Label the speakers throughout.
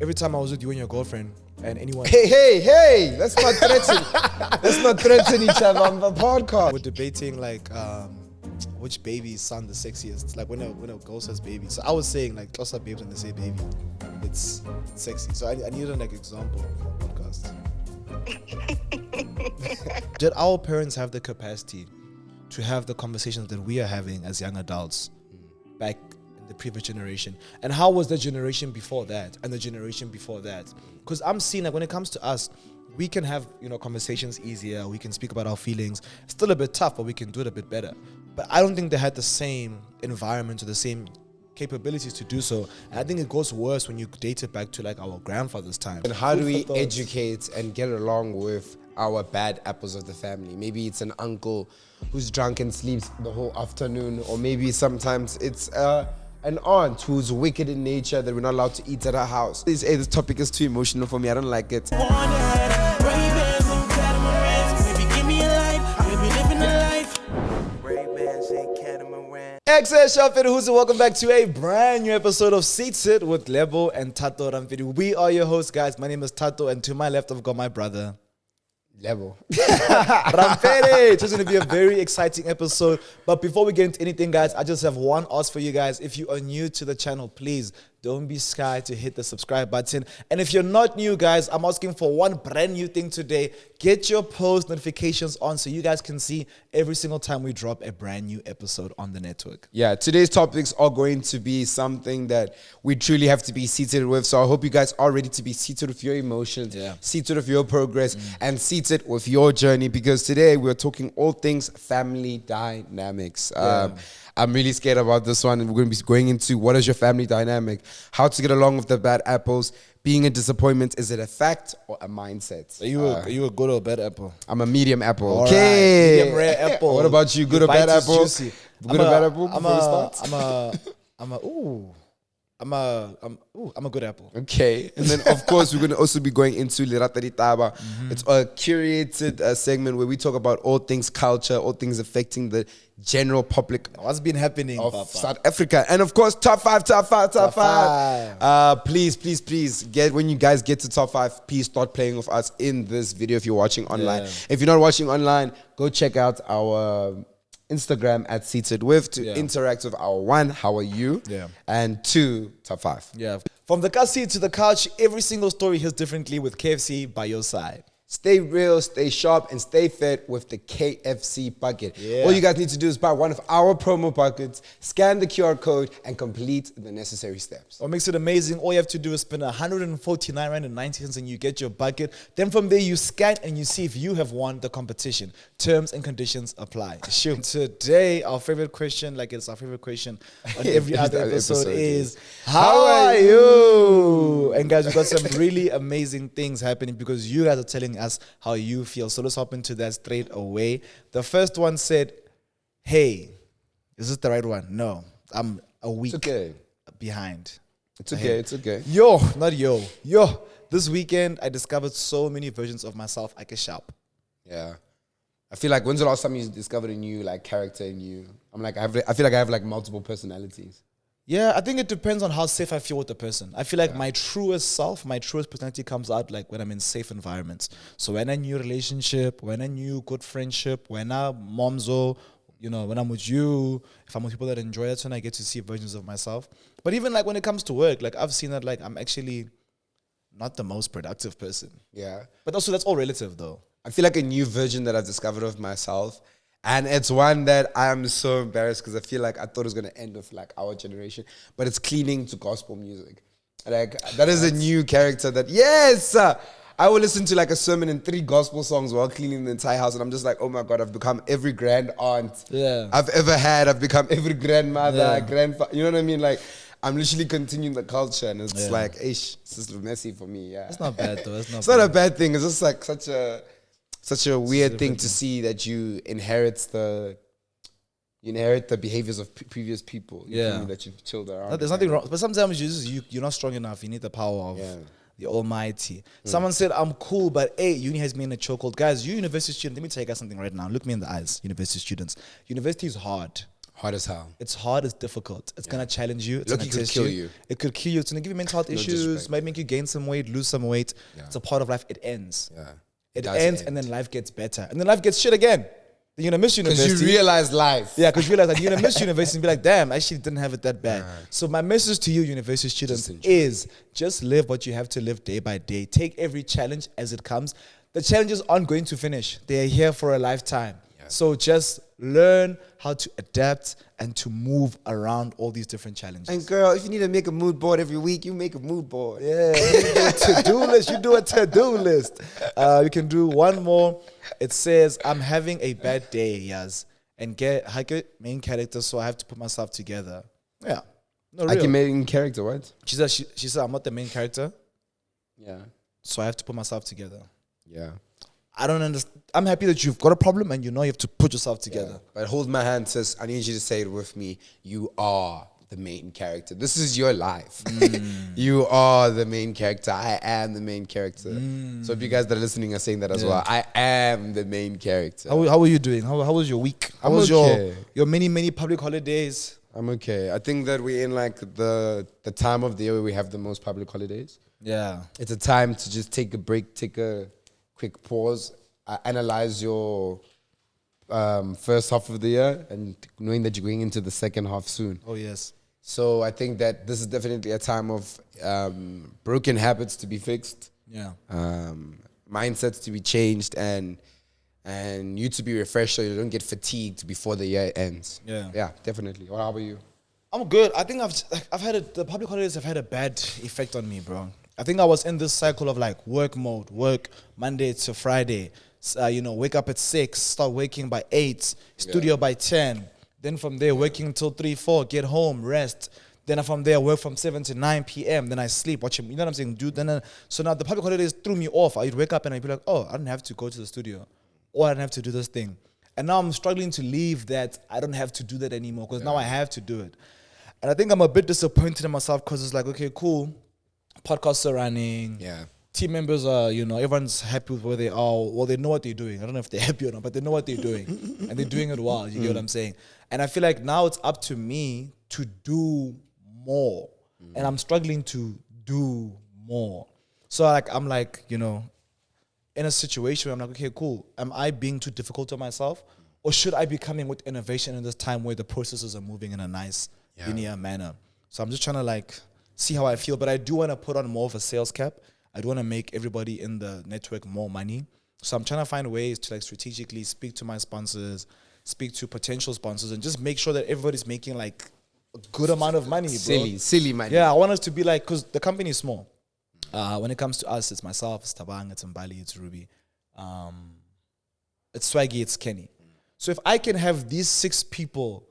Speaker 1: every time I was with you and your girlfriend and anyone.
Speaker 2: Hey! Let's not threaten. Let's not threaten each other on the podcast.
Speaker 1: We're debating like which babies sound the sexiest. Like when a girl says baby. So I was saying like close up babes when they say baby. It's sexy. So I need an example for a podcast. Did our parents have the capacity to have the conversations that we are having as young adults back in the previous generation? And how was the generation before that and the generation before that? Because I'm seeing like when it comes to us, we can have, conversations easier. We can speak about our feelings. It's still a bit tough, but we can do it a bit better. But I don't think they had the same environment or the same capabilities to do so. And I think it goes worse when you date it back to like our grandfather's time.
Speaker 2: And how do we educate and get along with our bad apples of the family? Maybe it's an uncle who's drunk and sleeps the whole afternoon, or maybe sometimes it's an aunt who's wicked in nature that we're not allowed to eat at her house. This topic is too emotional for me. I don't like it.
Speaker 1: Excellent, who's welcome back to a brand new episode of Seated with Lebo and Thato Rampedi. We are your hosts, guys. My name is Thato, and to my left, I've got my brother,
Speaker 2: Lebo
Speaker 1: Rampedi. It's going to be a very exciting episode. But before we get into anything, guys, I just have one ask for you guys. If you are new to the channel, please don't be shy to hit the subscribe button. And if you're not new, guys, I'm asking for one brand new thing today. Get your post notifications on so you guys can see every single time we drop a brand new episode on the network.
Speaker 2: Yeah, today's topics are going to be something that we truly have to be seated with. So I hope you guys are ready to be seated with your emotions, seated with your progress, and seated with your journey. Because today we're talking all things family dynamics. I'm really scared about this one. We're going to be going into what is your family dynamic, how to get along with the bad apples, being a disappointment. Is it a fact or a mindset?
Speaker 1: Are you a good or bad apple?
Speaker 2: I'm a medium apple.
Speaker 1: All
Speaker 2: Okay.
Speaker 1: Right. Medium rare apple.
Speaker 2: What about you? Good or bad apple?
Speaker 1: Juicy.
Speaker 2: Good or bad apple?
Speaker 1: I'm a good apple.
Speaker 2: Okay. And then, of course, we're going to also be going into Rata Ditaba. It's a curated segment where we talk about all things culture, all things affecting the general public.
Speaker 1: What's been happening
Speaker 2: of
Speaker 1: Papa?
Speaker 2: South Africa. And, of course, top five. Please, when you guys get to top five, please start playing with us in this video if you're watching online. Yeah. If you're not watching online, go check out our Instagram at Seated With to interact with our one, Howaaa Youuu, and two, top five.
Speaker 1: Yeah. From the car seat to the couch, every single story hits differently with KFC by your side.
Speaker 2: Stay real, stay sharp, and stay fed with the KFC Bucket. Yeah. All you guys need to do is buy one of our promo buckets, scan the QR code, and complete the necessary steps.
Speaker 1: What makes it amazing, all you have to do is spend 149 Rand and 90 cents and you get your bucket. Then from there, you scan and you see if you have won the competition. Terms and conditions apply. Sure. Today, our favorite question, like it's our favorite question on every other episode is, how are you? And guys, we've got some really amazing things happening because you guys are telling us how you feel. So let's hop into that straight away. The first one said, hey, is this the right one? No, I'm a week behind.
Speaker 2: It's okay.
Speaker 1: Yo, not yo. This weekend, I discovered so many versions of myself I can shop.
Speaker 2: Yeah. I feel like, when's the last time you discovered a new like character in you? I feel like I have like multiple personalities.
Speaker 1: Yeah, I think it depends on how safe I feel with the person. I feel like my truest self, my truest personality comes out like when I'm in safe environments. So when a new relationship, when a new good friendship, when I'm momzo, when I'm with you, if I'm with people that enjoy it, then I get to see versions of myself. But even like when it comes to work, like I've seen that like I'm actually not the most productive person.
Speaker 2: Yeah.
Speaker 1: But also that's all relative though.
Speaker 2: I feel like a new version that I've discovered of myself. And it's one that I am so embarrassed because I feel like I thought it was going to end with like our generation. But it's cleaning to gospel music. Like that is a new character that, I will listen to like a sermon and 3 gospel songs while cleaning the entire house. And I'm just like, oh my God, I've become every grand aunt I've ever had. I've become every grandmother, grandfather. You know what I mean? Like I'm literally continuing the culture. And it's like, it's just messy for me. Yeah.
Speaker 1: It's not bad though.
Speaker 2: It's not a bad thing. It's just like such a weird thing to see that you inherit the behaviors of previous people. That you've chilled around.
Speaker 1: There's nothing wrong, but sometimes you're not strong enough. You need the power of the Almighty. Someone said, I'm cool, but uni has me in a chokehold. Guys, you university students, let me tell you guys something right now. Look me in the eyes, university students. University is hard.
Speaker 2: Hard as hell.
Speaker 1: It's hard, it's difficult. It's gonna challenge you. It's
Speaker 2: Lucky
Speaker 1: gonna
Speaker 2: could
Speaker 1: test
Speaker 2: kill
Speaker 1: you.
Speaker 2: you.
Speaker 1: It could kill you. It's gonna give you mental health issues,
Speaker 2: disrespect.
Speaker 1: might make you gain some weight, lose some weight.
Speaker 2: Yeah.
Speaker 1: It's a part of life. It ends.
Speaker 2: Yeah.
Speaker 1: It
Speaker 2: does
Speaker 1: ends
Speaker 2: end.
Speaker 1: and then life gets better. And then life gets shit again. Then you're gonna miss university.
Speaker 2: Because you realize life.
Speaker 1: Yeah, because you realize that you're gonna miss university and be like, damn, I actually didn't have it that bad. So my message to you, university students, is just live what you have to live day by day. Take every challenge as it comes. The challenges aren't going to finish. They are here for a lifetime. So just learn how to adapt and to move around all these different challenges.
Speaker 2: And girl, if you need to make a mood board every week, you make a mood board.
Speaker 1: Yeah, you do a to-do list. You do a to-do list. You can do one more. It says, I'm having a bad day, yes. And get main character, so I have to put myself together. Yeah. No,
Speaker 2: Like
Speaker 1: real.
Speaker 2: your main character, what?
Speaker 1: She said, I'm not the main character,
Speaker 2: Yeah.
Speaker 1: so I have to put myself together.
Speaker 2: Yeah.
Speaker 1: I don't understand. I'm happy that you've got a problem and you know you have to put yourself together.
Speaker 2: But hold my hand, sis. I need you to say it with me. You are the main character. This is your life. You are the main character. I am the main character. So if you guys that are listening are saying that as well, I am the main character.
Speaker 1: How are you doing? How was your week? How was
Speaker 2: okay.
Speaker 1: your many public holidays?
Speaker 2: I'm okay. I think that we're in like the time of the year where we have the most public holidays.
Speaker 1: Yeah.
Speaker 2: It's a time to just take a break, take a quick pause, analyze your first half of the year, and knowing that you're going into the second half soon.
Speaker 1: Oh, yes.
Speaker 2: So I think that this is definitely a time of broken habits to be fixed,
Speaker 1: Yeah.
Speaker 2: mindsets to be changed, and you to be refreshed so you don't get fatigued before the year ends. Yeah, definitely. Well, how about you?
Speaker 1: I'm good. I think I've had the public holidays have had a bad effect on me, bro. I think I was in this cycle of like work mode, work Monday to Friday. Wake up at 6, start waking by 8, studio by 10. Then from there, working until 3, 4, get home, rest. Then from there, work from 7 to 9 p.m. Then I sleep, watch him. You know what I'm saying, dude? So now the public holidays threw me off. I'd wake up and I'd be like, oh, I don't have to go to the studio, or I don't have to do this thing. And now I'm struggling to leave that. I don't have to do that anymore because now I have to do it. And I think I'm a bit disappointed in myself because it's like, okay, cool. Podcasts are running.
Speaker 2: Yeah.
Speaker 1: Team members are, everyone's happy with where they are. Well, they know what they're doing. I don't know if they're happy or not, but they know what they're doing. And they're doing it well. You get what I'm saying? And I feel like now it's up to me to do more. And I'm struggling to do more. So I'm in a situation where I'm like, okay, cool. Am I being too difficult on myself? Or should I be coming with innovation in this time where the processes are moving in a nice, linear manner? So I'm just trying to see how I feel. But I do want to put on more of a sales cap. I do want to make everybody in the network more money. So I'm trying to find ways to strategically speak to my sponsors, speak to potential sponsors, and just make sure that everybody's making a good amount of money, bro.
Speaker 2: Silly money.
Speaker 1: Yeah, I want us to be because the company is small. When it comes to us, it's myself, it's Tabang, it's Mbali, it's Ruby. It's Swaggy, it's Kenny. So if I can have these 6 people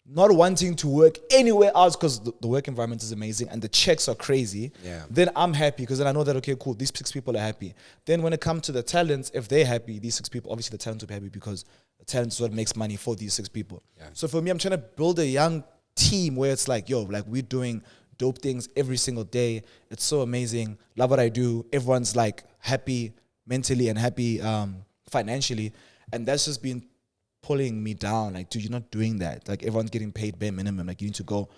Speaker 1: not wanting to work anywhere else because the work environment is amazing and the checks are crazy, then I'm happy because then I know that, okay, cool, these 6 people are happy. Then when it comes to the talents, if they're happy, these 6 people, obviously the talent will be happy because the talent is what makes money for these 6 people. Yeah. So for me, I'm trying to build a young team where it's we're doing dope things every single day. It's so amazing. Love what I do. Everyone's happy mentally and happy financially. And that's just been pulling me down. Dude, you're not doing that. Everyone's getting paid bare minimum. You need to go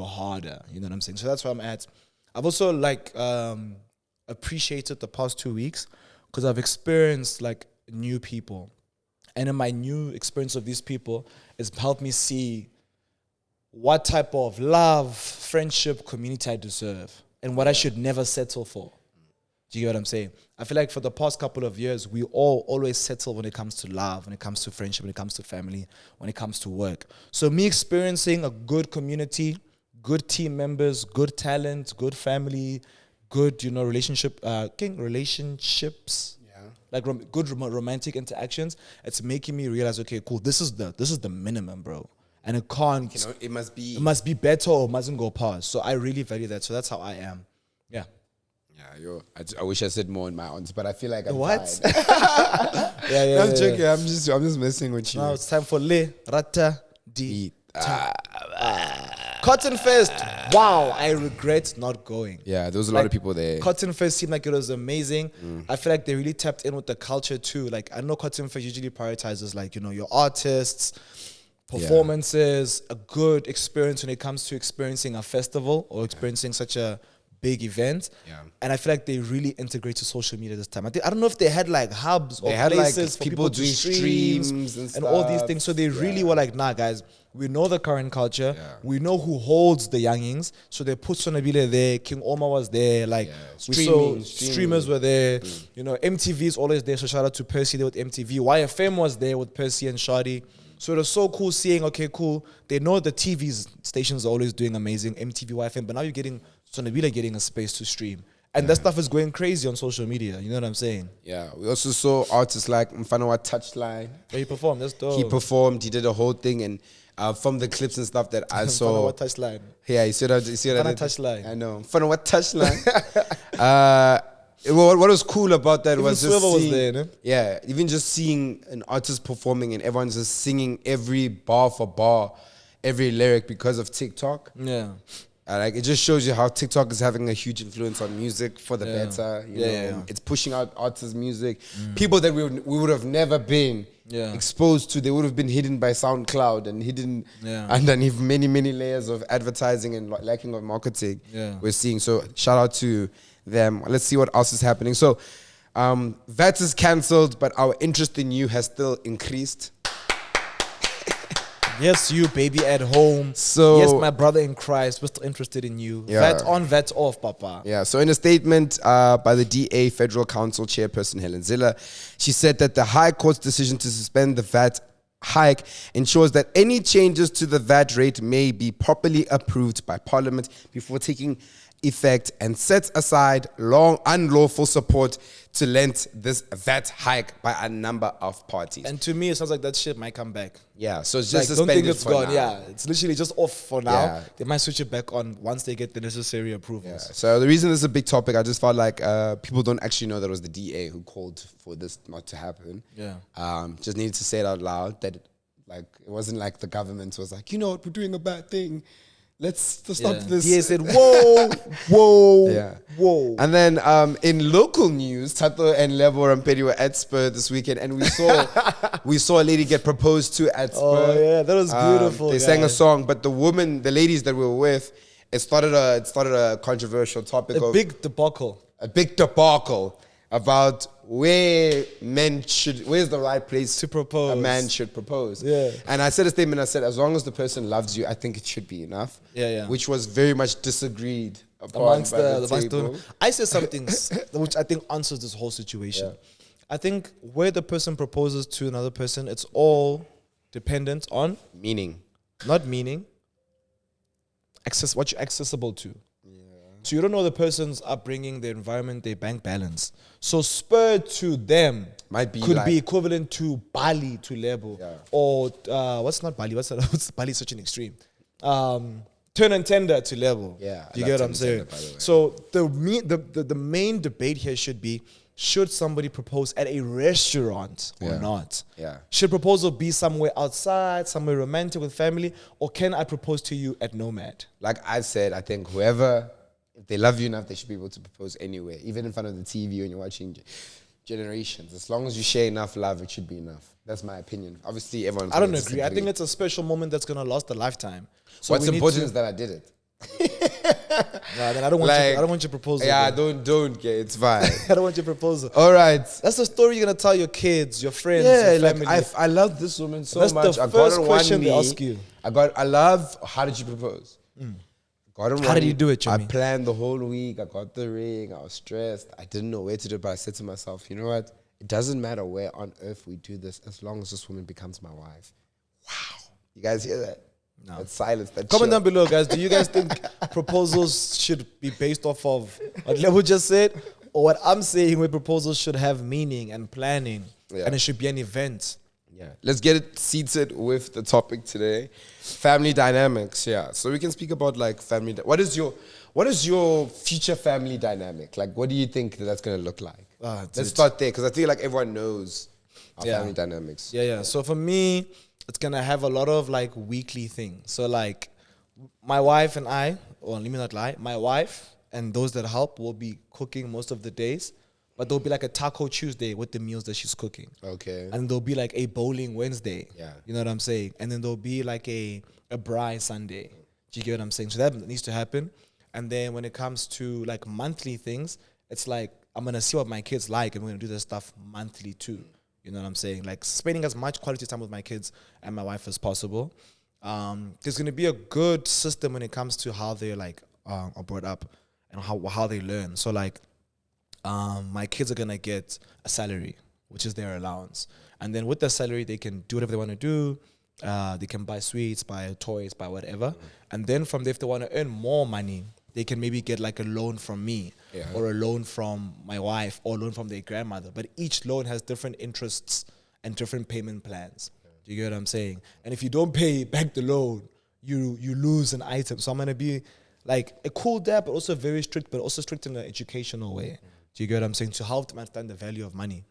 Speaker 1: harder. You know what I'm saying? So that's where I'm at. I've also appreciated the past 2 weeks because I've experienced new people. And in my new experience of these people, it's helped me see what type of love, friendship, community I deserve and what I should never settle for. Do you get what I'm saying? I feel like for the past couple of years, we all always settle when it comes to love, when it comes to friendship, when it comes to family, when it comes to work. So me experiencing a good community, good team members, good talent, good family, good, relationships, good romantic interactions, it's making me realize, okay, cool, this is the minimum, bro. And it can't,
Speaker 2: it must
Speaker 1: be better or mustn't go past. So I really value that. So that's how I am. Yeah.
Speaker 2: Yeah, I wish I said more in my answer, but I feel like I'm
Speaker 1: what?
Speaker 2: tired. I'm joking. I'm just messing with you.
Speaker 1: Now it's time for Rata Ditaba. Cotton Fest. Wow, I regret not going.
Speaker 2: Yeah, there was a lot of people there.
Speaker 1: Cotton Fest seemed like it was amazing. I feel like they really tapped in with the culture too. I know Cotton Fest usually prioritizes your artists, performances, a good experience when it comes to experiencing a festival or experiencing such a big event.
Speaker 2: Yeah.
Speaker 1: And I feel like they really integrate to social media this time. I don't know if they had like hubs or
Speaker 2: They had,
Speaker 1: places
Speaker 2: like,
Speaker 1: for
Speaker 2: people
Speaker 1: people to
Speaker 2: doing
Speaker 1: stream
Speaker 2: streams and
Speaker 1: all these
Speaker 2: stuff.
Speaker 1: things. So they really
Speaker 2: Yeah.
Speaker 1: were like, nah, guys, we know the current culture.
Speaker 2: Yeah.
Speaker 1: We know who holds the youngings. So they put Sonabile there. King Oma was there. Like
Speaker 2: Yeah.
Speaker 1: we saw
Speaker 2: Streaming.
Speaker 1: streamers were there. You know, MTV is always there. So shout out to Percy there with MTV. YFM was there with Percy and Shadi. So it was so cool seeing, okay, cool. They know the TV stations are always doing amazing, MTV, YFM, but now you're getting Sonabila getting a space to stream. And that stuff is going crazy on social media. You know what I'm saying?
Speaker 2: Yeah. We also saw artists like Mpho-Mpho Touchline.
Speaker 1: Yeah, he performed. That's dope.
Speaker 2: He performed. He did a whole thing, and from the clips and stuff that I saw,
Speaker 1: What touchline?
Speaker 2: yeah, you see what I did?
Speaker 1: Touchline.
Speaker 2: I know. Mpho-Mpho Touchline. What was cool about that
Speaker 1: Even
Speaker 2: was just
Speaker 1: Swivel was
Speaker 2: seeing,
Speaker 1: there, no?
Speaker 2: yeah, even just seeing an artist performing and everyone's just singing every bar for bar, every lyric because of TikTok.
Speaker 1: Yeah.
Speaker 2: Like it just shows you how TikTok is having a huge influence on music for the better. You know, it's pushing out artists' music, people that we would have never been exposed to. They would have been hidden by SoundCloud and hidden underneath many layers of advertising and lacking of marketing.
Speaker 1: Yeah.
Speaker 2: We're seeing. So shout out to them. Let's see what else is happening. So VAT is cancelled, but our interest in you has still increased.
Speaker 1: Yes, you, baby, at home.
Speaker 2: So
Speaker 1: yes, my brother in Christ, we're still interested in you.
Speaker 2: Yeah.
Speaker 1: VAT on, VAT off, Papa.
Speaker 2: Yeah, so in a statement by the DA Federal Council Chairperson Helen Ziller, she said that the High Court's decision to suspend the VAT hike ensures that any changes to the VAT rate may be properly approved by Parliament before taking effect, and sets aside unlawful support to lend this VAT hike by a number of parties.
Speaker 1: And to me, it sounds like that shit might come back.
Speaker 2: Yeah, so it's
Speaker 1: Like,
Speaker 2: just
Speaker 1: don't think
Speaker 2: suspended
Speaker 1: it's
Speaker 2: for
Speaker 1: gone.
Speaker 2: now.
Speaker 1: Yeah, it's literally just off for now.
Speaker 2: Yeah.
Speaker 1: They might switch it back on once they get the necessary approvals.
Speaker 2: So the reason this is a big topic, I just felt like people don't actually know that it was the DA who called for this not to happen.
Speaker 1: Yeah.
Speaker 2: Just needed to say it out loud that it wasn't like the government was like, you know what, we're doing a bad thing. Let's stop this.
Speaker 1: DA said, whoa, whoa,
Speaker 2: Yeah.
Speaker 1: whoa.
Speaker 2: And then in local news, Thato and Lebo Rampedi were at Spur this weekend, and we saw a lady get proposed to at Spur.
Speaker 1: Oh yeah, that was beautiful.
Speaker 2: They sang a song, but the ladies that we were with, it started a controversial topic
Speaker 1: A
Speaker 2: of
Speaker 1: big debacle.
Speaker 2: a big debacle about where's the right place
Speaker 1: To propose.
Speaker 2: a man should propose.
Speaker 1: Yeah.
Speaker 2: And I said a statement, I said, as long as the person loves you, I think it should be enough.
Speaker 1: Yeah.
Speaker 2: Which was very much disagreed upon
Speaker 1: Amongst
Speaker 2: by
Speaker 1: the
Speaker 2: table.
Speaker 1: I said something which I think answers this whole situation. I think where the person proposes to another person, it's all dependent on not meaning, what you're accessible to. So you don't know the person's upbringing, their environment, their bank balance. So Spur to them could be equivalent to Bali to Lebo.
Speaker 2: Yeah.
Speaker 1: Or what's not Bali? What's Bali? Such an extreme. Turn and tender to Lebo.
Speaker 2: Yeah,
Speaker 1: Do you
Speaker 2: I
Speaker 1: get
Speaker 2: like
Speaker 1: what I'm
Speaker 2: turn
Speaker 1: saying?
Speaker 2: and tender, by the way.
Speaker 1: So the main debate here should be: should somebody propose at a restaurant or not?
Speaker 2: Yeah.
Speaker 1: Should proposal be somewhere outside, somewhere romantic with family, or can I propose to you at Nomad?
Speaker 2: Like I said, I think if they love you enough, they should be able to propose anywhere, even in front of the TV when you're watching Generations. As long as you share enough love, it should be enough. That's my opinion. Obviously, everyone's
Speaker 1: I don't
Speaker 2: gonna
Speaker 1: agree. I
Speaker 2: disagree.
Speaker 1: think it's a special moment that's gonna last a lifetime. So
Speaker 2: What's
Speaker 1: we need
Speaker 2: important
Speaker 1: to-
Speaker 2: is that I did it.
Speaker 1: Nah, then I don't want
Speaker 2: Like,
Speaker 1: you. I don't want your proposal.
Speaker 2: Yeah,
Speaker 1: bro.
Speaker 2: don't get it's fine.
Speaker 1: I don't want your proposal.
Speaker 2: All right.
Speaker 1: That's the story you're gonna tell your kids, your friends,
Speaker 2: Yeah,
Speaker 1: your
Speaker 2: like
Speaker 1: family.
Speaker 2: I love this woman so
Speaker 1: That's
Speaker 2: much.
Speaker 1: the
Speaker 2: I got
Speaker 1: first
Speaker 2: on
Speaker 1: question
Speaker 2: one
Speaker 1: they
Speaker 2: knee.
Speaker 1: ask you.
Speaker 2: I love, how did you propose? Got on
Speaker 1: How
Speaker 2: one
Speaker 1: did you
Speaker 2: knee.
Speaker 1: do it,
Speaker 2: I
Speaker 1: Jimmy?
Speaker 2: planned the whole week. I got the ring. I was stressed. I didn't know where to do it, but I said to myself, you know what? It doesn't matter where on earth we do this as long as this woman becomes my wife. Wow. You guys hear that?
Speaker 1: No.
Speaker 2: That silence. That
Speaker 1: Comment
Speaker 2: chill.
Speaker 1: down below, guys. Do you guys think proposals should be based off of what Lebo just said, or what I'm saying, where proposals should have meaning and planning, and it should be an event?
Speaker 2: Yeah. Let's get it seated with the topic today. Family dynamics. Yeah. So we can speak about like family. What is your future family dynamic? Like, what do you think that's going to look like? Let's start there, because I feel like everyone knows our family dynamics.
Speaker 1: Yeah. So for me, it's gonna have a lot of like weekly things. So like my wife and I, or let me not lie, my wife and those that help will be cooking most of the days. but there'll be like a Taco Tuesday with the meals that she's cooking.
Speaker 2: Okay.
Speaker 1: And there'll be like a Bowling Wednesday.
Speaker 2: Yeah.
Speaker 1: You know what I'm saying? And then there'll be like a Braai Sunday. Do you get what I'm saying? So that needs to happen. And then when it comes to like monthly things, it's like I'm going to see what my kids like and we're going to do this stuff monthly too. You know what I'm saying? Like spending as much quality time with my kids and my wife as possible. There's going to be a good system when it comes to how they're like are brought up and how they learn. So like my kids are going to get a salary, which is their allowance. And then with their salary, they can do whatever they want to do. They can buy sweets, buy toys, buy whatever. And then from there, if they want to earn more money, they can maybe get like a loan from me or a loan from my wife or a loan from their grandmother. But each loan has different interests and different payment plans. Do you get what I'm saying? And if you don't pay back the loan, you lose an item. So I'm going to be like a cool dad, but also very strict, but also strict in an educational way. Do you get what I'm saying? To help them understand the value of money.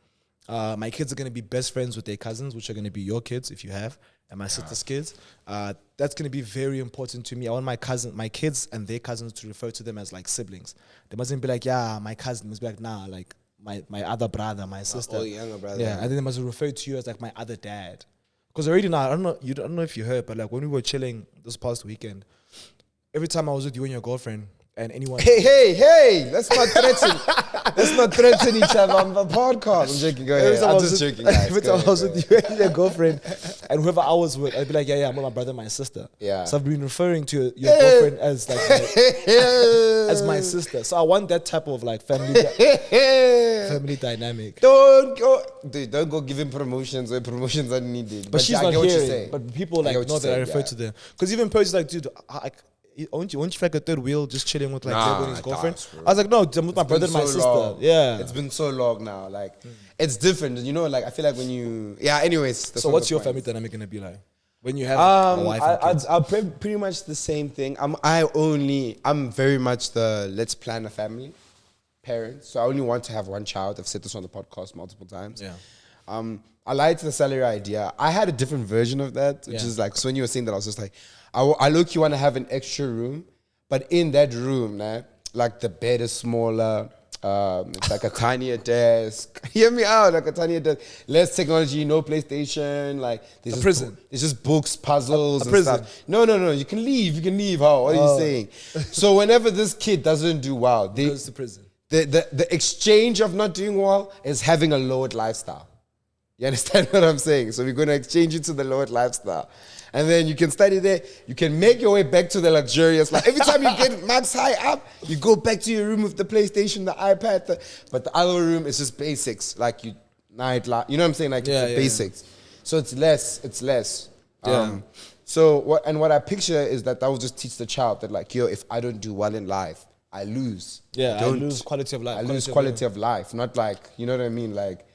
Speaker 1: My kids are going to be best friends with their cousins, which are going to be your kids if you have, and my sister's kids. That's going to be very important to me. I want my kids and their cousins to refer to them as like siblings. They mustn't be like, yeah, my cousin. They must be like, nah, like my other brother, my sister.
Speaker 2: Oh, younger brother.
Speaker 1: Yeah, and then they must refer to you as like my other dad. Because already now, I don't know if you heard, but like when we were chilling this past weekend, every time I was with you and your girlfriend and anyone...
Speaker 2: Hey, let's not threaten. Let's not threaten each other on the podcast. I'm joking, go ahead. I'm just joking, guys.
Speaker 1: Every time I was with you and your girlfriend and whoever I was with, I'd be like, yeah, I'm with my brother and my sister.
Speaker 2: Yeah.
Speaker 1: So I've been referring to your girlfriend as like as my sister. So I want that type of like family dynamic.
Speaker 2: Don't go giving promotions where promotions are needed.
Speaker 1: But she's
Speaker 2: I
Speaker 1: not
Speaker 2: get what you're
Speaker 1: hearing.
Speaker 2: saying.
Speaker 1: But people like know that I refer to them. Because even Percy's like, dude, won't you feel like a third wheel just chilling with like Lebo and his girlfriend? I was like, no, I'm with my brother and my sister. Long. Yeah.
Speaker 2: It's been so long now. Like, it's different. You know, like, I feel like when you... Yeah, anyways.
Speaker 1: So what's your family dynamic going to be like? When you have a wife and kids?
Speaker 2: I'll pretty much the same thing. I'm very much the let's plan a family parent. So I only want to have one child. I've said this on the podcast multiple times.
Speaker 1: Yeah.
Speaker 2: I lied to the salary idea. I had a different version of that, which is like, so when you were saying that, I was just like, I look, you want to have an extra room, but in that room, nah, like the bed is smaller, it's like a tinier desk. Hear me out, like a tinier desk. Less technology, no PlayStation, like there's
Speaker 1: a prison.
Speaker 2: There's just books, puzzles, and
Speaker 1: prison.
Speaker 2: stuff. No, you can leave. How? What are you saying? So whenever this kid doesn't do well,
Speaker 1: goes to prison.
Speaker 2: The exchange of not doing well is having a lowered lifestyle. You understand what I'm saying? So we're going to exchange it to the lowered lifestyle. And then you can study there. You can make your way back to the luxurious life. Every time you get max high up, you go back to your room with the PlayStation, the iPad. But the other room is just basics. Like night life. You know what I'm saying? Like basics. Yeah. So it's less.
Speaker 1: Yeah.
Speaker 2: So what I picture is that will just teach the child that like, yo, if I don't do well in life, I lose.
Speaker 1: Yeah, I lose quality of life.
Speaker 2: I lose quality of life. Not like, you know what I mean? Like,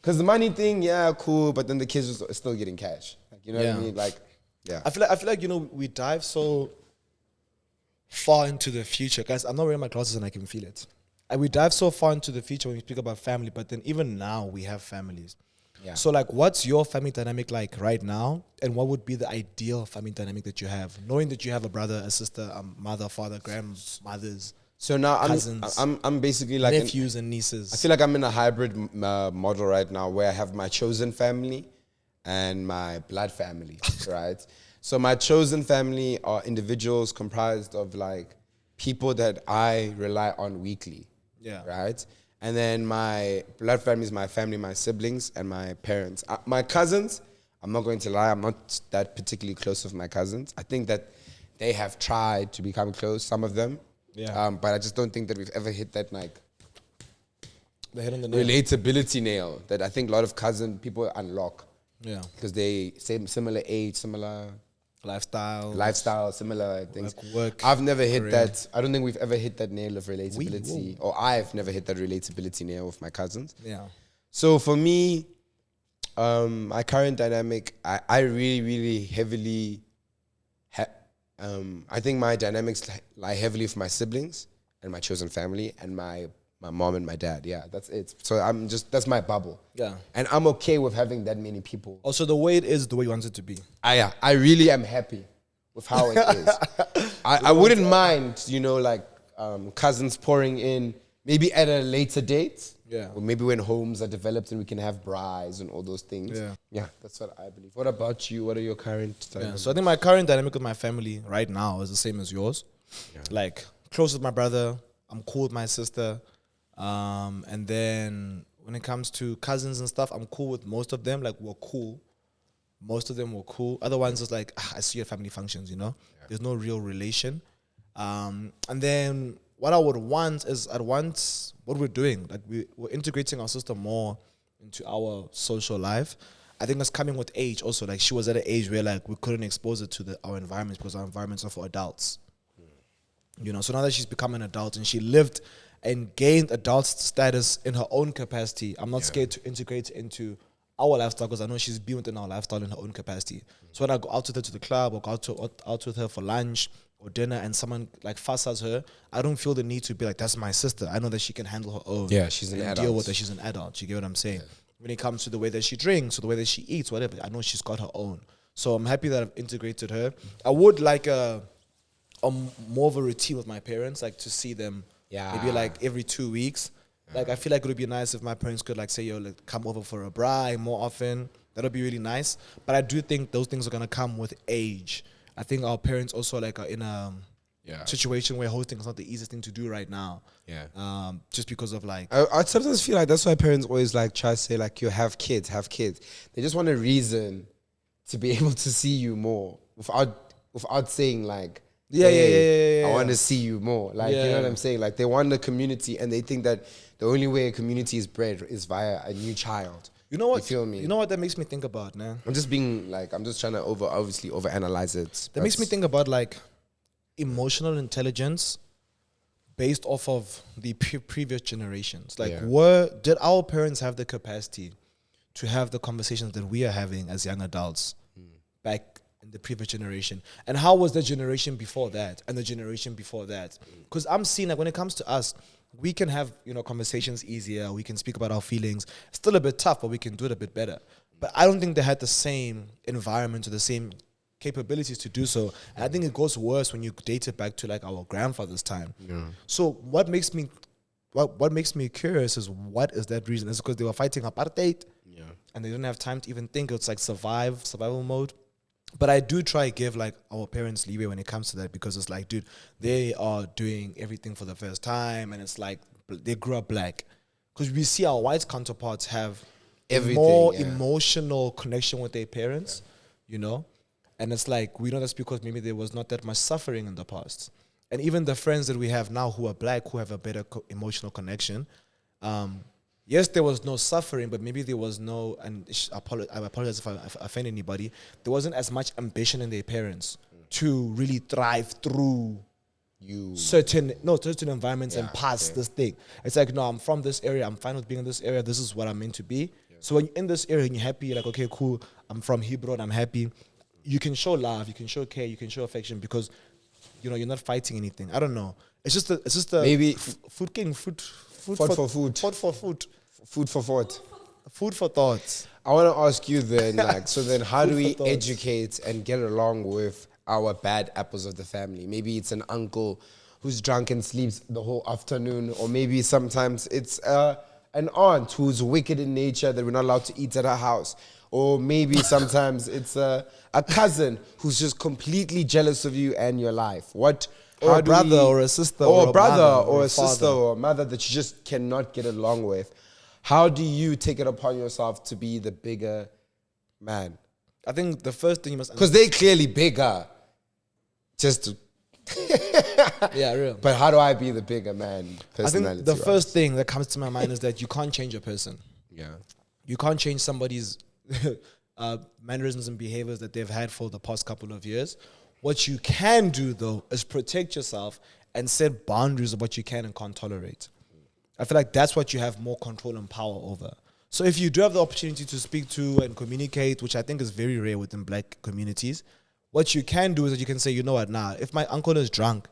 Speaker 2: because the money thing, yeah, cool, but then the kids are still getting cash. Like, you know what I mean? Like, yeah.
Speaker 1: I feel like you know, we dive so far into the future. Guys, I'm not wearing my glasses and I can feel it. And we dive so far into the future when we speak about family, but then even now we have families. Yeah. So like, what's your family dynamic like right now? And what would be the ideal family dynamic that you have? Knowing that you have a brother, a sister, a mother, father, grandmothers.
Speaker 2: So now
Speaker 1: cousins,
Speaker 2: I'm basically like
Speaker 1: nephews and nieces.
Speaker 2: I feel like I'm in a hybrid model right now where I have my chosen family and my blood family, right? So my chosen family are individuals comprised of like people that I rely on weekly, right? And then my blood family is my family, my siblings, and my parents. My cousins, I'm not going to lie, I'm not that particularly close with my cousins. I think that they have tried to become close, some of them. Yeah. But I just don't think that we've ever hit that like
Speaker 1: the head on the nail.
Speaker 2: Relatability nail that I think a lot of cousin people unlock.
Speaker 1: Yeah.
Speaker 2: Because they similar age, similar
Speaker 1: lifestyle,
Speaker 2: similar things.
Speaker 1: Work,
Speaker 2: I've never hit that. I don't think we've ever hit that nail of relatability. Or I've never hit that relatability nail with my cousins. Yeah. So for me, my current dynamic, I really, really heavily I think my dynamics lie heavily with my siblings and my chosen family and my mom and my dad. Yeah, that's it. So that's my bubble. Yeah. And I'm okay with having that many people.
Speaker 1: Also, the way it is, the way you want it to be.
Speaker 2: I really am happy with how it is. I wouldn't mind, you know, like cousins pouring in maybe at a later date.
Speaker 1: Yeah.
Speaker 2: Or maybe when homes are developed and we can have brides and all those things.
Speaker 1: Yeah.
Speaker 2: Yeah, that's what I believe. What about you? What are your current
Speaker 1: Yeah.
Speaker 2: dynamics?
Speaker 1: So I think my current dynamic with my family right now is the same as yours.
Speaker 2: Yeah.
Speaker 1: Like close with my brother, I'm cool with my sister. And then when it comes to cousins and stuff, I'm cool with most of them. Like we're cool. Most of them were cool. Other ones is like, I see you at family functions, you know? Yeah. There's no real relation. And then what I would want is I'd want what we're doing. Like we're integrating our sister more into our social life. I think that's coming with age also. Like she was at an age where like we couldn't expose her to our environments because our environments are for adults. You know, so now that she's become an adult and she lived and gained adult status in her own capacity, I'm not scared to integrate into our lifestyle because I know she's been within our lifestyle in her own capacity. So when I go out with her to the club or go out with her for lunch or dinner and someone like fusses her, I don't feel the need to be like, that's my sister. I know that she can handle her own.
Speaker 2: Yeah, she's an
Speaker 1: and
Speaker 2: adult.
Speaker 1: deal with her. She's an adult. You get what I'm saying? Yeah. When it comes to the way that she drinks or the way that she eats, whatever, I know she's got her own. So I'm happy that I've integrated her. I would like a more of a routine with my parents, like to see them maybe like every 2 weeks. Like I feel like it would be nice if my parents could like say, yo, like come over for a braai more often. That would be really nice. But I do think those things are gonna come with age. I think our parents also like are in a situation where hosting is not the easiest thing to do right now. Yeah. Just because of like
Speaker 2: I sometimes feel like that's why parents always like try to say like you have kids. They just want a reason to be able to see you more without saying like I want to see you more. Like you know what I'm saying? Like they want the community and they think that the only way a community is bred is via a new child.
Speaker 1: You know what?
Speaker 2: You feel me?
Speaker 1: You know what that makes me think about, man?
Speaker 2: I'm just trying to overanalyze it.
Speaker 1: That makes me think about like emotional intelligence based off of the previous generations. Like did our parents have the capacity to have the conversations that we are having as young adults back in the previous generation? And how was the generation before that and the generation before that? Because I'm seeing like when it comes to us, we can have, you know, conversations easier. We can speak about our feelings. It's still a bit tough, but we can do it a bit better. But I don't think they had the same environment or the same capabilities to do so. And I think it goes worse when you date it back to like our grandfather's time. Yeah. So what makes me curious is what is that reason? Is it because they were fighting apartheid? Yeah. And they didn't have time to even think. It's like survival mode. But I do try to give like our parents leeway when it comes to that because it's like, dude, they are doing everything for the first time and it's like they grew up black. Because we see our white counterparts have more emotional connection with their parents, you know? And it's like, we know that's because maybe there was not that much suffering in the past. And even the friends that we have now who are black, who have a better emotional connection, yes, there was no suffering, but maybe there was no, and I apologize if I offend anybody, there wasn't as much ambition in their parents to really thrive through certain environments and pass this thing. It's like, no, I'm from this area, I'm fine with being in this area, this is what I'm meant to be. Yeah. So when you're in this area and you're happy, you're like, okay, cool, I'm from Hebron, I'm happy. You can show love, you can show care, you can show affection because, you know, you're not fighting anything. I don't know. It's just a
Speaker 2: maybe
Speaker 1: food for thought.
Speaker 2: I want to ask you then, like, so then how do we educate and get along with our bad apples of the family? Maybe it's an uncle who's drunk and sleeps the whole afternoon, or maybe sometimes it's an aunt who's wicked in nature that we're not allowed to eat at her house. Or maybe sometimes it's a cousin who's just completely jealous of you and your life. Or a
Speaker 1: brother or a sister
Speaker 2: or a brother or a sister or a mother that you just cannot get along with. How do you take it upon yourself to be the bigger man?
Speaker 1: I think the first thing you must...
Speaker 2: Because they're clearly bigger. Just to...
Speaker 1: Yeah, real.
Speaker 2: But how do I be the bigger man?
Speaker 1: I think the first thing that comes to my mind is that you can't change a person. Yeah. You can't change somebody's mannerisms and behaviors that they've had for the past couple of years. What you can do, though, is protect yourself and set boundaries of what you can and can't tolerate. I feel like that's what you have more control and power over. So if you do have the opportunity to speak to and communicate, which I think is very rare within black communities, what you can do is that you can say, you know what, if my uncle is drunk,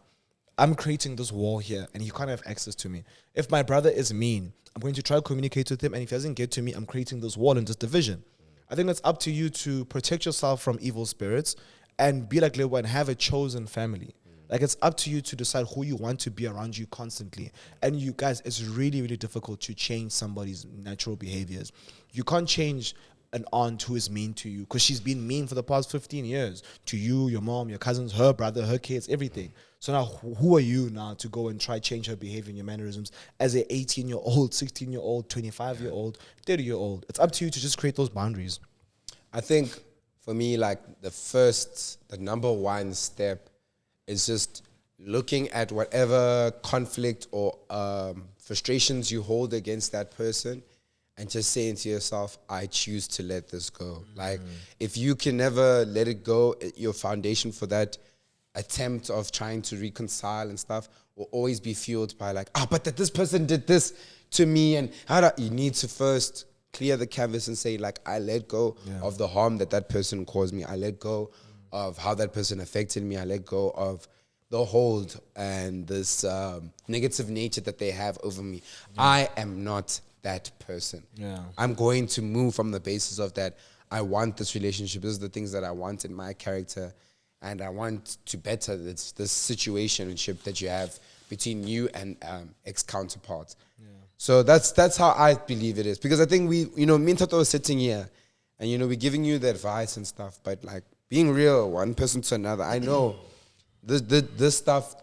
Speaker 1: I'm creating this wall here and he can't have access to me. If my brother is mean, I'm going to try to communicate with him, and if he doesn't get to me, I'm creating this wall and this division. I think it's up to you to protect yourself from evil spirits and be like Lebo and have a chosen family. Like, it's up to you to decide who you want to be around you constantly. And you guys, it's really, really difficult to change somebody's natural behaviors. You can't change an aunt who is mean to you because she's been mean for the past 15 years to you, your mom, your cousins, her brother, her kids, everything. So now who are you now to go and try change her behavior and your mannerisms as an 18-year-old, 16-year-old, 25-year-old, 30-year-old? It's up to you to just create those boundaries.
Speaker 2: I think for me, like the number one step is just looking at whatever conflict or frustrations you hold against that person and just saying to yourself, I choose to let this go. Like, if you can never let it go, your foundation for that attempt of trying to reconcile and stuff will always be fueled by like, but that this person did this to me, and you need to first clear the canvas and say, like, I let go of the harm that person caused me. I let go of how that person affected me. I let go of the hold and this negative nature that they have over me. I am not that person. I'm going to move from the basis of that. I want this relationship. These are the things that I want in my character, and I want to better this situationship that you have between you and ex-counterparts. So that's how I believe it is. Because I think me and Thato are sitting here, and we're giving you the advice and stuff, but like being real, one person to another, I know this stuff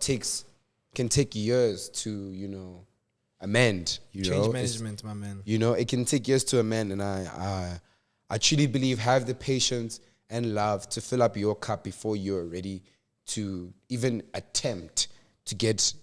Speaker 2: can take years to amend.
Speaker 1: Change management, my man.
Speaker 2: It can take years to amend, and I truly believe have the patience and love to fill up your cup before you're ready to even attempt to get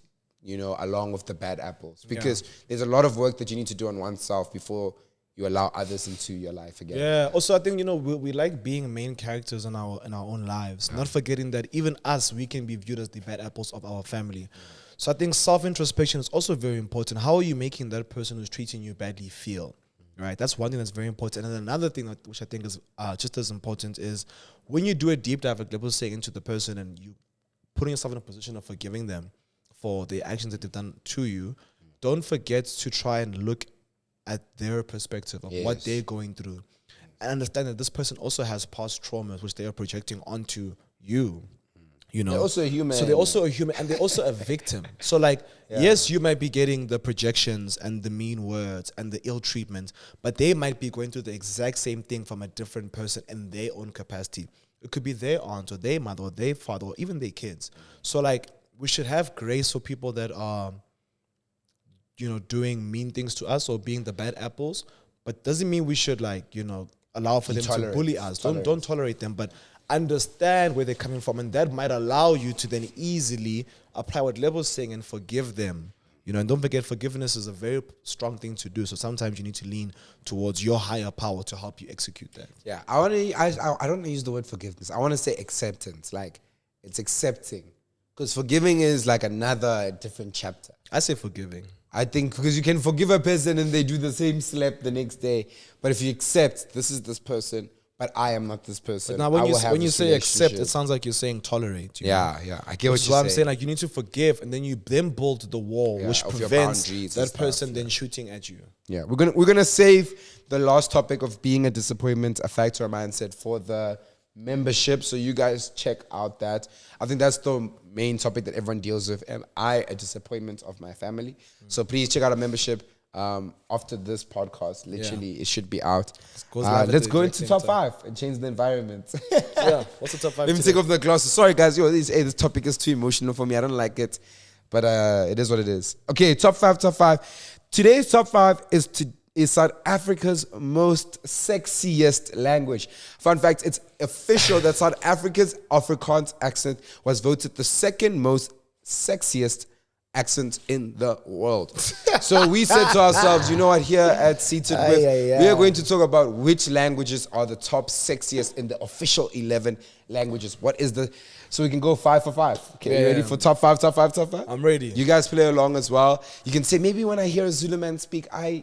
Speaker 2: along with the bad apples, because there's a lot of work that you need to do on oneself before you allow others into your life again. Yeah.
Speaker 1: Also, I think we like being main characters in our own lives, not forgetting that even us, we can be viewed as the bad apples of our family. So I think self-introspection is also very important. How are you making that person who's treating you badly feel? Right, that's one thing that's very important. And then another thing which I think is just as important is when you do a deep dive, like Lebo saying, into the person, and you putting yourself in a position of forgiving them for the actions that they've done to you, don't forget to try and look at their perspective of what they're going through, and understand that this person also has past traumas which they are projecting onto you.
Speaker 2: They're also a human.
Speaker 1: So they're also a human, and they're also a victim. So like, yes, you might be getting the projections and the mean words and the ill treatment, but they might be going through the exact same thing from a different person in their own capacity. It could be their aunt or their mother or their father or even their kids. So like, we should have grace for people that are, doing mean things to us or being the bad apples, but doesn't mean we should allow for them to bully us. Don't tolerate them, but understand where they're coming from, and that might allow you to then easily apply what Lebo's saying and forgive them. And don't forget, forgiveness is a very strong thing to do. So sometimes you need to lean towards your higher power to help you execute that.
Speaker 2: Yeah, I don't use the word forgiveness. I want to say acceptance. Like, it's accepting, because forgiving is like another different chapter.
Speaker 1: I say forgiving.
Speaker 2: I think because you can forgive a person and they do the same slap the next day, but if you accept this is this person, but I am not this person.
Speaker 1: But now, when you say accept, it sounds like you're saying tolerate.
Speaker 2: Yeah, I get what you're saying.
Speaker 1: I'm saying, like, you need to forgive, and then you build the wall which prevents that person then shooting at you.
Speaker 2: Yeah, we're gonna save the last topic of being a disappointment, a factor, a mindset for the membership. So you guys check out that. I think that's the main topic that everyone deals with. Am I a disappointment of my family? So please check out our membership. After this podcast, literally, it should be out. Let's go into top 5 and change the environment.
Speaker 1: What's the top 5?
Speaker 2: Let me take off the glasses. Sorry, guys. This topic is too emotional for me. I don't like it, but it is what it is. Okay, top 5. Today's top 5 is South Africa's most sexiest language. Fun fact: it's official that South Africa's Afrikaans accent was voted the second most sexiest accent in the world. So we said to ourselves, you know what, here at Seated With, we are going to talk about which languages are the top sexiest in the official 11 languages. So we can go 5 for 5. Okay, you ready for top 5?
Speaker 1: I'm ready.
Speaker 2: You guys play along as well. You can say, maybe when I hear a Zulu man speak, my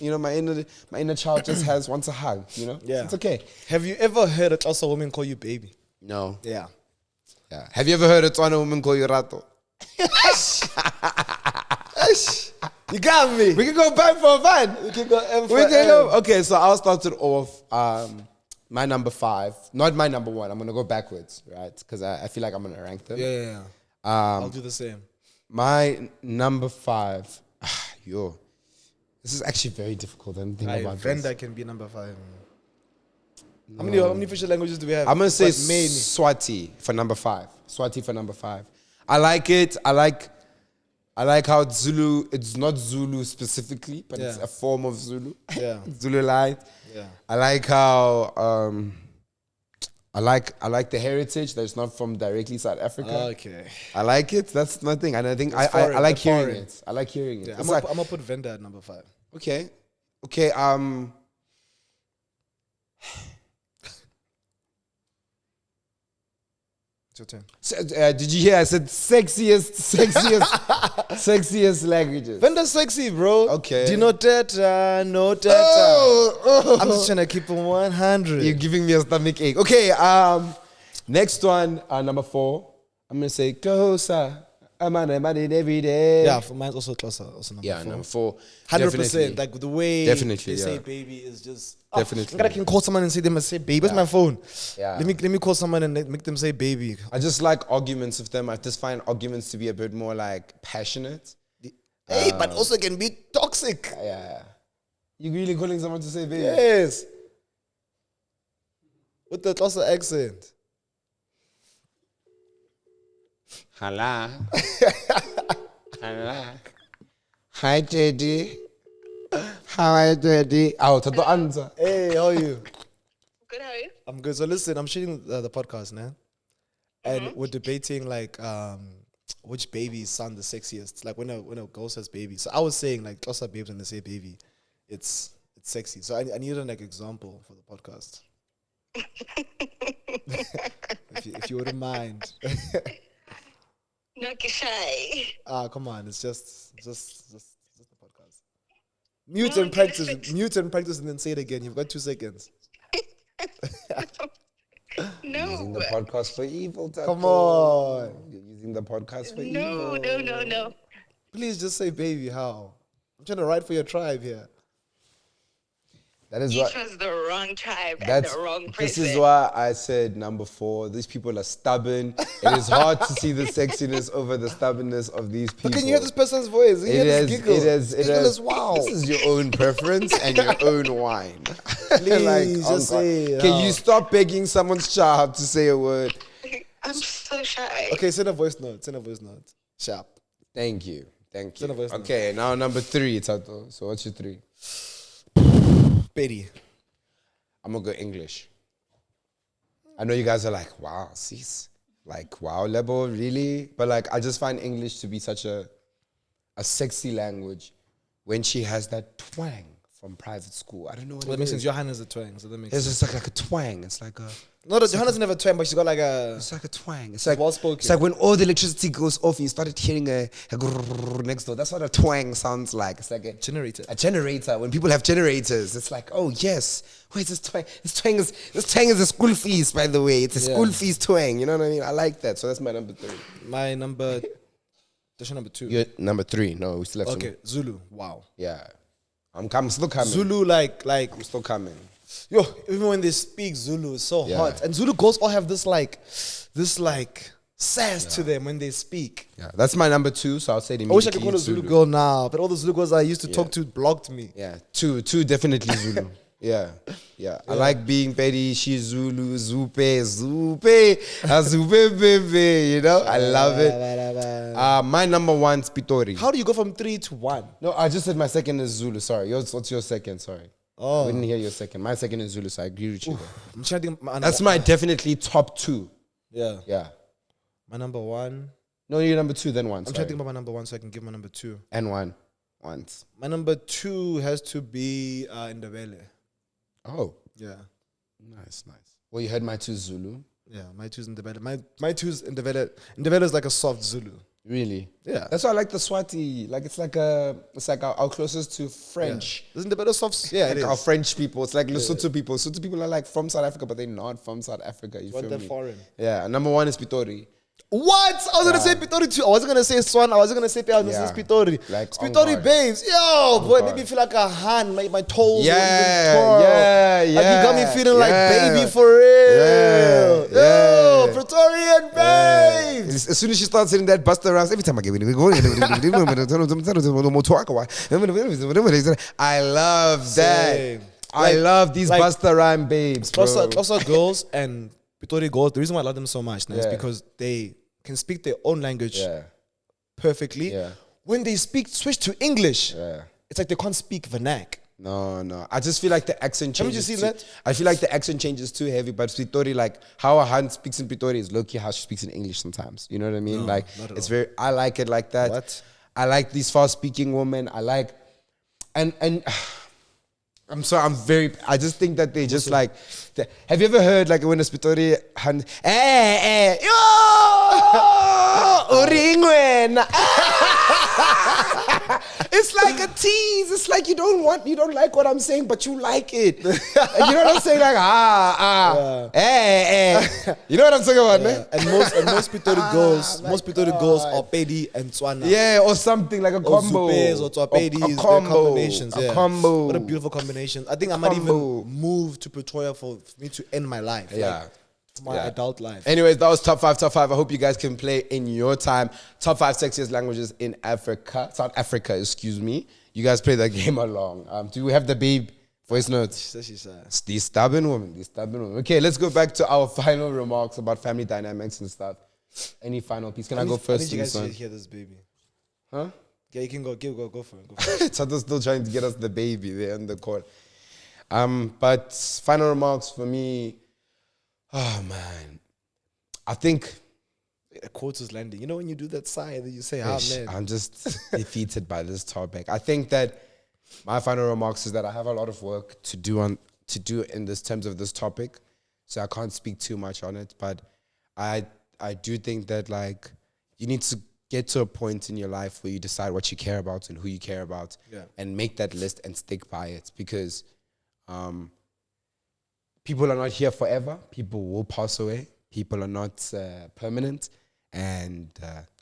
Speaker 2: inner child just wants a hug,
Speaker 1: Yeah.
Speaker 2: It's okay.
Speaker 1: Have you ever heard a Xhosa woman call you baby?
Speaker 2: No.
Speaker 1: Yeah.
Speaker 2: Have you ever heard a Tswana woman call you Rato?
Speaker 1: You got me.
Speaker 2: We can go back for fun.
Speaker 1: We can go M for
Speaker 2: We can
Speaker 1: M.
Speaker 2: go. Okay, so I'll start it off. My number 5, not my number 1. I'm gonna go backwards, right? Because I feel like I'm gonna rank them.
Speaker 1: Yeah. I'll do the same.
Speaker 2: My number 5. Yo. This is actually very difficult. I didn't think about
Speaker 1: Venda
Speaker 2: this.
Speaker 1: can be number 5. How many official languages do we have?
Speaker 2: I'm going to say
Speaker 1: But mainly.
Speaker 2: Swati for number 5. Swati for number 5. I like it. I like how it's Zulu. It's not Zulu specifically, but it's a form of Zulu.
Speaker 1: Yeah.
Speaker 2: Zulu line.
Speaker 1: Yeah.
Speaker 2: I like how I like the heritage that's not from directly South Africa.
Speaker 1: Okay.
Speaker 2: I like it. That's my thing. And I think I
Speaker 1: foreign,
Speaker 2: like
Speaker 1: they're
Speaker 2: hearing
Speaker 1: foreign.
Speaker 2: it. I like hearing it.
Speaker 1: Yeah,
Speaker 2: It's
Speaker 1: I'm
Speaker 2: like,
Speaker 1: gonna put Venda at number 5.
Speaker 2: okay.
Speaker 1: It's your turn.
Speaker 2: So, did you hear? I said sexiest languages.
Speaker 1: Venda's sexy, bro.
Speaker 2: Okay.
Speaker 1: Do you know that? No data.
Speaker 2: Oh.
Speaker 1: I'm just trying to keep it 100.
Speaker 2: You're giving me a stomach ache. Okay. Next one, number 4. I'm gonna say closer. I'm on it every day.
Speaker 1: Yeah, for mine's also closer. Also number 4.
Speaker 2: Number 4.
Speaker 1: 100%. Like the way
Speaker 2: Definitely,
Speaker 1: they say
Speaker 2: yeah.
Speaker 1: baby is just
Speaker 2: Definitely.
Speaker 1: I can call someone and say them and say baby. Where's my phone?
Speaker 2: Yeah.
Speaker 1: Let me call someone and make them say baby.
Speaker 2: I just like arguments with them. I just find arguments to be a bit more like passionate.
Speaker 1: Hey, but also can be toxic.
Speaker 2: Yeah. You really calling someone to say baby?
Speaker 1: Yes. With the closer accent.
Speaker 2: Hello. Hello. Hi, JD. How are you, JD? Oh, to the answer.
Speaker 1: Hey, how are you?
Speaker 3: Good, how are you?
Speaker 1: I'm good. So listen, I'm shooting the podcast now, and we're debating like which babies sound the sexiest. Like when a girl says baby. So I was saying like closer babes when they say baby, it's sexy. So I needed an example for the podcast. if you wouldn't mind.
Speaker 3: Not shy.
Speaker 1: Come on, it's just the podcast. Mute and practice, and then say it again. You've got 2 seconds.
Speaker 3: No.
Speaker 2: Using the podcast for evil. Thato.
Speaker 1: Come on.
Speaker 2: You're using the podcast for evil.
Speaker 3: No.
Speaker 1: Please just say baby. How? I'm trying to write for your tribe here.
Speaker 2: That is
Speaker 3: You
Speaker 2: what.
Speaker 3: chose the wrong tribe and the wrong person.
Speaker 2: This is why I said number 4. These people are stubborn. It is hard to see the sexiness over the stubbornness of these people.
Speaker 1: But can you hear this person's voice? You hear this giggle.
Speaker 2: It is.
Speaker 1: Giggle is wow.
Speaker 2: This is your own preference and your own wine.
Speaker 1: Please, just say it.
Speaker 2: Can you stop begging someone's child to say a word?
Speaker 3: I'm so shy.
Speaker 1: Okay, send a voice note. Sharp.
Speaker 2: Thank you.
Speaker 1: Send a voice note.
Speaker 2: Okay, now number 3, Thato. So what's your 3?
Speaker 1: Betty.
Speaker 2: I'm gonna go English. I know you guys are like, wow, sis. Like, wow, Lebo, really? But like, I just find English to be such a sexy language when she has that twang from private school. I don't know what
Speaker 1: That makes sense. Johanna's a twang, so that makes
Speaker 2: It's
Speaker 1: sense.
Speaker 2: just like a twang. It's like a...
Speaker 1: No, Johanna's never twang, but she's got like a...
Speaker 2: It's like a twang. It's like
Speaker 1: well spoken.
Speaker 2: It's like when all the electricity goes off and you started hearing a grrrr next door. That's what a twang sounds like. It's like a
Speaker 1: generator.
Speaker 2: A generator. When people have generators, it's like, oh yes. Wait, this twang is a school fees, by the way. It's a school fees twang. You know what I mean? I like that. So that's my number 3.
Speaker 1: My number... That's your number 2.
Speaker 2: You're number 3. No, we still have some.
Speaker 1: Okay, Zulu. Wow.
Speaker 2: Yeah. I'm still coming.
Speaker 1: Zulu, like...
Speaker 2: I'm still coming.
Speaker 1: Yo, even when they speak Zulu, it's so hot. And Zulu girls all have this sass to them when they speak.
Speaker 2: Yeah, that's my number 2. So I'll say
Speaker 1: I wish I could call a Zulu girl now, but all the Zulu girls I used to talk to blocked me.
Speaker 2: Yeah, 2 definitely Zulu. Yeah. I like being petty. She's Zulu, Zupe, baby. You know, I love it. My number 1 is Pitori.
Speaker 1: How do you go from 3 to 1?
Speaker 2: No, I just said my second is Zulu. Sorry, what's your second? Sorry. I didn't hear your second. My second is Zulu, so I agree with you.
Speaker 1: I'm trying to think.
Speaker 2: That's my definitely top 2.
Speaker 1: Yeah.
Speaker 2: Yeah.
Speaker 1: My number 1.
Speaker 2: No, you're number 2, then 1.
Speaker 1: I'm trying to think about my number 1 so I can give my number 2.
Speaker 2: And 1. Once.
Speaker 1: My number 2 has to be Ndebele.
Speaker 2: Oh.
Speaker 1: Yeah.
Speaker 2: Nice. Well, you heard my 2 Zulu.
Speaker 1: Yeah, my 2's Ndebele. My 2's Ndebele. Ndebele is like a soft Zulu.
Speaker 2: Really?
Speaker 1: Yeah.
Speaker 2: That's why I like the Swati. Like it's like our closest to French.
Speaker 1: Yeah. Isn't Ndebele soft? Yeah,
Speaker 2: like
Speaker 1: it is.
Speaker 2: our French people. It's like Lesotho people. Lesotho people are like from South Africa, but they're not from South Africa. You feel
Speaker 1: they're
Speaker 2: me?
Speaker 1: foreign.
Speaker 2: Yeah. Number 1 is Pitori.
Speaker 1: What? I was gonna say Pitori too. I wasn't gonna say Swan. I wasn't gonna say Pia. This is Pitori.
Speaker 2: Like
Speaker 1: it's Pitori babes. Yo, boy, make me feel like a hand. My toes. Yeah. Like you got me feeling like baby for real.
Speaker 2: Yeah.
Speaker 1: Yo, Pretorian babes.
Speaker 2: as soon as she starts hitting that Buster Rhymes, every time I get it, I love that.
Speaker 1: Same.
Speaker 2: I love these
Speaker 1: like,
Speaker 2: Buster Rhyme babes, bro.
Speaker 1: Also girls and Pitori girls, the reason why I love them so much is because they can speak their own language perfectly.
Speaker 2: Yeah.
Speaker 1: When they switch to English,
Speaker 2: Yeah.
Speaker 1: it's like they can't speak vernac.
Speaker 2: No. I just feel like the accent changes.
Speaker 1: Haven't you seen that?
Speaker 2: I feel like the accent changes too heavy, but Pitori, like how a Han speaks in Pitori is low-key how she speaks in English sometimes. You know what I mean?
Speaker 1: No,
Speaker 2: like
Speaker 1: not at
Speaker 2: it's
Speaker 1: all.
Speaker 2: very, I like it like that.
Speaker 1: What?
Speaker 2: I like these fast-speaking women. I like, and I just think that they just like, have you ever heard like when a Pitori Han, Uringwen. It's like a tease. It's like you don't like what I'm saying, but you like it. You know what I'm saying? Like You know what I'm talking about, man?
Speaker 1: And most Pitori girls are Pedi and Tswana.
Speaker 2: Yeah, or something like a
Speaker 1: Or
Speaker 2: combo.
Speaker 1: Zupes or Twapedis,
Speaker 2: A
Speaker 1: they're
Speaker 2: combo.
Speaker 1: combinations.
Speaker 2: A
Speaker 1: Yeah.
Speaker 2: combo.
Speaker 1: What a beautiful combination. I think I might even move to Pretoria for me to end my life.
Speaker 2: Yeah.
Speaker 1: Like, my adult life.
Speaker 2: Anyways, that was top 5. I hope you guys can play in your time. Top 5 sexiest languages in Africa. South Africa, excuse me. You guys play that game along. Do we have the babe voice notes? These stubborn women. Okay, let's go back to our final remarks about family dynamics and stuff. Any final piece? Can I go first?
Speaker 1: I need you guys to hear this, baby.
Speaker 2: Huh?
Speaker 1: Yeah, you can go for it.
Speaker 2: Tato's still trying to get us the baby there on the court. But final remarks for me. Oh man, I think
Speaker 1: a quote is landing. You know when you do that sigh that you say, man.
Speaker 2: I'm just defeated by this topic. I think that my final remarks is that I have a lot of work to do in this terms of this topic, so I can't speak too much on it. But I do think that like you need to get to a point in your life where you decide what you care about and who you care about, and make that list and stick by it because. People are not here forever. People will pass away. People are not permanent. And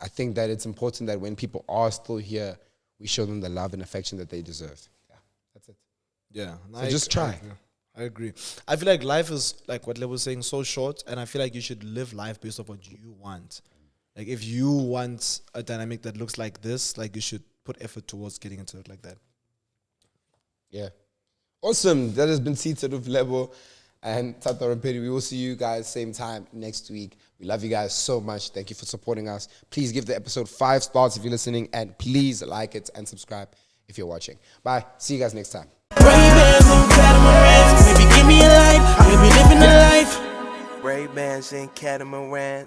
Speaker 2: I think that it's important that when people are still here, we show them the love and affection that they deserve. Yeah, that's it.
Speaker 1: Yeah.
Speaker 2: So just try.
Speaker 1: I agree. I feel like life is, like what Lebo was saying, so short. And I feel like you should live life based off what you want. Like if you want a dynamic that looks like this, like you should put effort towards getting into it like that.
Speaker 2: Yeah. Awesome. That has been Seated with Lebo and Thato Rampedi. We will see you guys same time next week. We love you guys so much. Thank you for supporting us. Please give the episode 5 stars if you're listening, and please like it and subscribe if you're watching. Bye. See you guys next time.
Speaker 4: Ray-Bans and catamarans, baby, give me a life, baby, living a life. Ray-Bans and catamarans.